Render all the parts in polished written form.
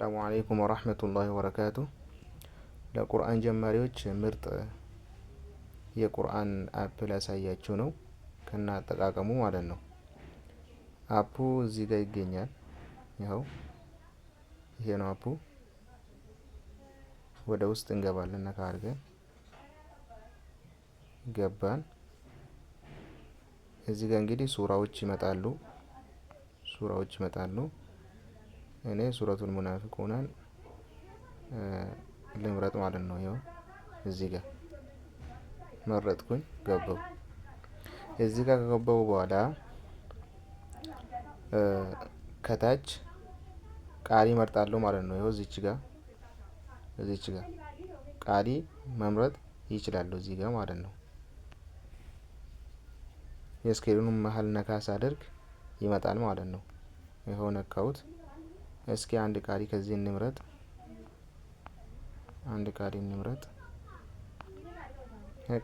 السلام عليكم ورحمة الله وبركاته. ለቁርአን ጀማሪዎች ምርጥ የቁርአን አፕ ላሳያችሁ ነው ከና አጠቃቀሙ ማለት ነው። አፑ እዚህ ጋር ይገኛል። ይሄው ይሄ ነው አፑ። ወደ ውስጥ እንገባለን። ነካ አድርገን ገባን። እዚህ ጋር እንግዲህ ሱራዎች ይመጣሉ። እኔ ሱረቱል ሙናፊቁናን ልምረጥ ማለት ነው። ይሄው እዚህ ጋር መረጥኩኝ ገባው። እዚህ ጋር ከገባው በኋላ ከታች ቃሪ መርጣለሁ ማለት ነው። ይሄው እዚች ጋር ቃሪ መምረጥ ይችላል እዚህ ጋር ማለት ነው። የስክሪኑን መሃል ነካ ሳደርግ ይመጣል ማለት ነው። ይሄው ነካውት። እስኪ አንድ ቃሪ ከዚህ እንምረጥ።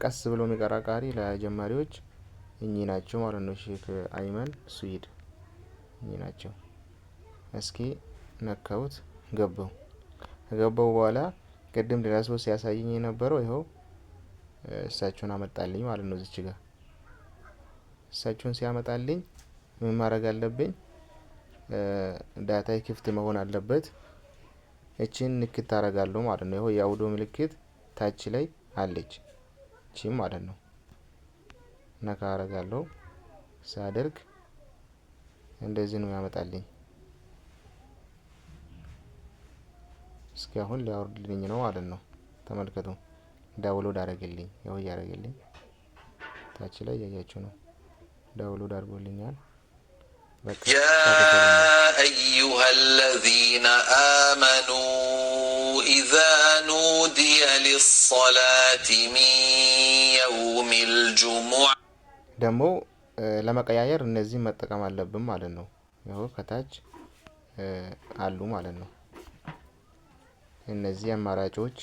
ቀስ ብሎ የሚቀራ ቃሪ ለጀማሪዎች እኚህ ናቸው ማለት ነው። ሼክ አይመን ሱይድ እኚህ ናቸው። እስኪ ነካውት ገባው በኋላ ቅድም ሌላ ሰው ሲያሳየኝ የነበረው ይሄው እሳቸውን አመጣልኝ ማለት ነው። እዚች ጋር እሳቸውን ሲያመጣልኝ ምን ማድረግ አለብኝ? ዳታዬ ክፍት መሆን አለበት። እቺን ንክት አደርጋለሁ ማለት ነው። ይሄው የአውዶ ምልክት ታች ላይ አለች እቺ ማለት ነው። ነካ አደርጋለሁ። ሳደርግ እንደዚህ ነው ያመጣልኝ። እስኪ አሁን ሊያወርድልኝ ነው ማለት ነው። ተመልከቱ። ዳውንሎድ አደረገልኝ። ያው ያደረገልኝ ታች ላይ ያያችሁ ነው። ዳውንሎድ አድርጎልኛል። يا أيها الذين آمنوا إذا نودي للصلاة من يوم الجمعة ደግሞ ለመቀያየር እነዚህ መጠቀም አለብን ማለት ነው። ያው ከታች አሉ ማለት ነው። እነዚህ አማራጮች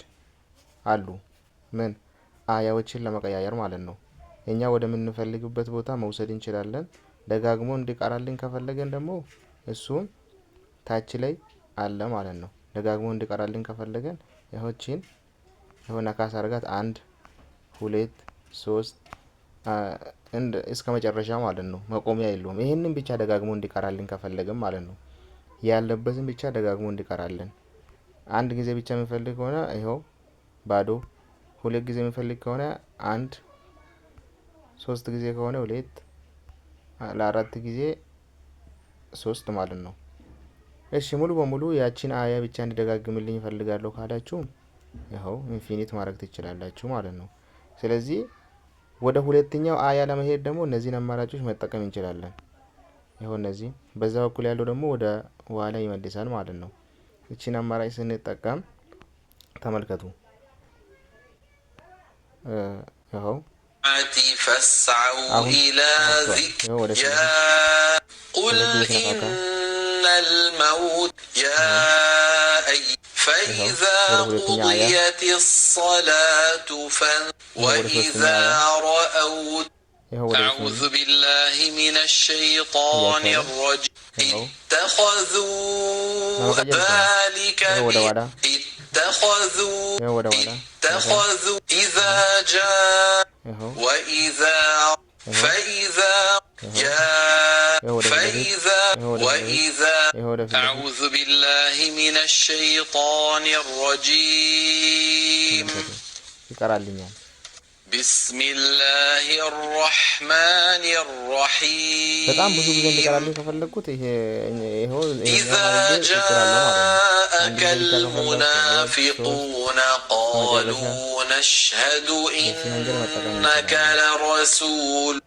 አሉ። ምን አያዎችን ለመቀያየር ማለት ነው። እኛ ወደ ምንፈልግበት ቦታ መውሰድ እንችላለን። ደጋግሞ እንዲቀራልን ከፈለገን ደግሞ እሱን ታች ላይ አለ ማለት ነው። ደጋግሞ እንዲቀራልን ከፈለገን ይሄዎችን የሆነ ካስ አርጋት 1 2 3 እስከ መጨረሻ ማለት ነው። መቆሚያ የለውም። ይሄንን ብቻ ደጋግሞ እንዲቀራልን ከፈለገን ማለት ነው። ያለበትን ብቻ ደጋግሞ እንዲቀራልን። አንድ ጊዜ ብቻ የምፈልግ ከሆነ ይሄው ባዶ፣ ሁለት ጊዜ የምፈልግ ከሆነ 1፣ 3 ጊዜ ከሆነ 2፣ ለአራት ጊዜ 3 ማለት ነው። እሺ ሙሉ በሙሉ ያቺን አያ ብቻ እንዲደጋግምልኝ እፈልጋለሁ ካላችሁ ይሄው ኢንፊኒት ማድረግ ትችላላችሁ ማለት ነው። ስለዚህ ወደ ሁለተኛው አያ ለመሄድ ደግሞ እነዚህን አማራጮች መጠቀም እንችላለን። ይሄው እነዚህ በዛ በኩል ያለው ደግሞ ወደ ኋላ ይመልሳል ማለት ነው። እቺን አማራጭ ስንጠቀም ተመልከቱ። ይሄው فاسعوا إلى ذكر قل إن الموت فإذا قضيت الصلاة وإذا رأوا أعوذ بالله من الشيطان الرجيم اتخذوا ذلك اتخذوا إذا جاء وإذا أعوذ بالله من الشيطان الرجيم بسم الله الرحمن الرحيم إذا جاءك المنافقون قالوا نشهد إنك لرسول